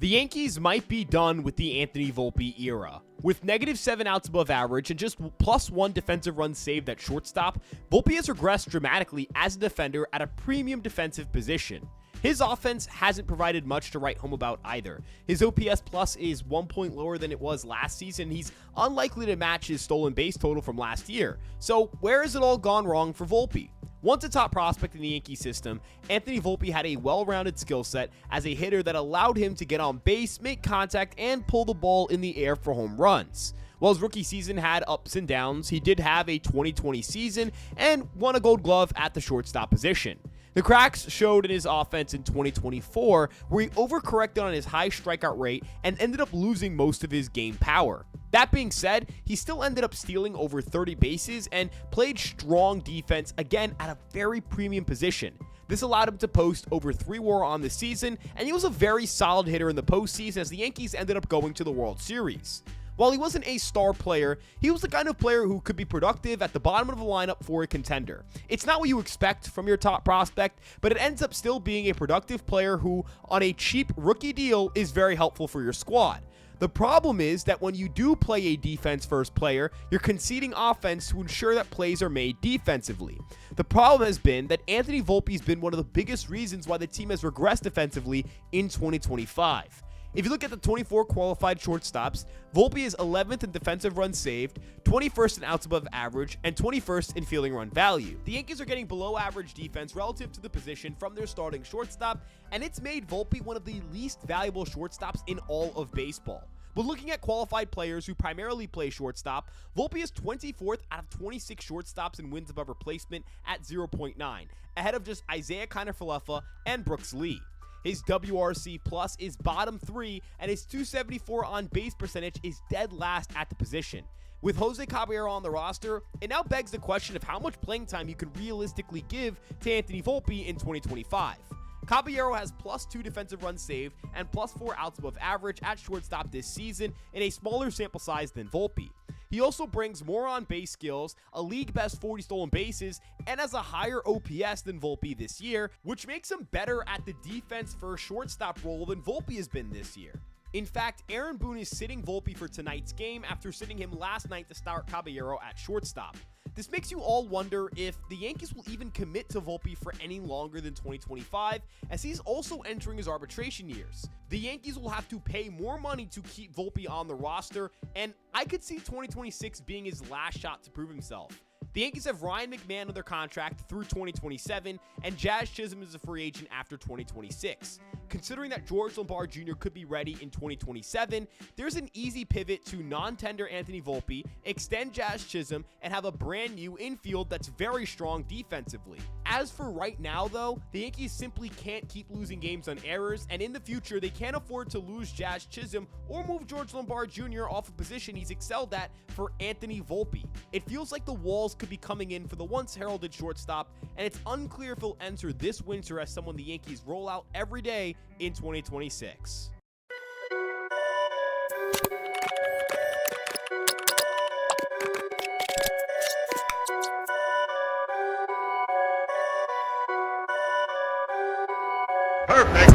The Yankees might be done with the Anthony Volpe era. With -7 outs above average and just +1 defensive runs saved at shortstop, Volpe has regressed dramatically as a defender at a premium defensive position. His offense hasn't provided much to write home about either. His OPS plus is 1 point lower than it was last season. He's unlikely to match his stolen base total from last year. So where has it all gone wrong for Volpe? Once a top prospect in the Yankee system, Anthony Volpe had a well-rounded skill set as a hitter that allowed him to get on base, make contact, and pull the ball in the air for home runs. While his rookie season had ups and downs, he did have a 2020 season and won a Gold Glove at the shortstop position. The cracks showed in his offense in 2024, where he overcorrected on his high strikeout rate and ended up losing most of his game power. That being said, he still ended up stealing over 30 bases and played strong defense again at a very premium position. This allowed him to post over 3 WAR on the season, and he was a very solid hitter in the postseason as the Yankees ended up going to the World Series. While he wasn't a star player, he was the kind of player who could be productive at the bottom of the lineup for a contender. It's not what you expect from your top prospect, but it ends up still being a productive player who, on a cheap rookie deal, is very helpful for your squad. The problem is that when you do play a defense-first player, you're conceding offense to ensure that plays are made defensively. The problem has been that Anthony Volpe has been one of the biggest reasons why the team has regressed defensively in 2025. If you look at the 24 qualified shortstops, Volpe is 11th in defensive runs saved, 21st in outs above average, and 21st in fielding run value. The Yankees are getting below average defense relative to the position from their starting shortstop, and it's made Volpe one of the least valuable shortstops in all of baseball. But looking at qualified players who primarily play shortstop, Volpe is 24th out of 26 shortstops in wins above replacement at 0.9, ahead of just Isaiah Kiner-Falefa and Brooks Lee. His WRC plus is bottom 3, and his .274 on base percentage is dead last at the position. With Jose Caballero on the roster, it now begs the question of how much playing time you can realistically give to Anthony Volpe in 2025. Caballero has +2 defensive runs saved and +4 outs above average at shortstop this season in a smaller sample size than Volpe. He also brings more on-base skills, a league-best 40 stolen bases, and has a higher OPS than Volpe this year, which makes him better at the defense-first shortstop role than Volpe has been this year. In fact, Aaron Boone is sitting Volpe for tonight's game after sitting him last night to start Caballero at shortstop. This makes you all wonder if the Yankees will even commit to Volpe for any longer than 2025, as he's also entering his arbitration years. The Yankees will have to pay more money to keep Volpe on the roster, and I could see 2026 being his last shot to prove himself. The Yankees have Ryan McMahon under contract through 2027, and Jazz Chisholm is a free agent after 2026. Considering that George Lombard Jr. could be ready in 2027, there's an easy pivot to non-tender Anthony Volpe, extend Jazz Chisholm, and have a brand new infield that's very strong defensively. As for right now, though, the Yankees simply can't keep losing games on errors, and in the future, they can't afford to lose Jazz Chisholm or move George Lombard Jr. off a position he's excelled at for Anthony Volpe. It feels like the walls could be coming in for the once heralded shortstop, and it's unclear if he'll enter this winter as someone the Yankees roll out every day in 2026. Perfect.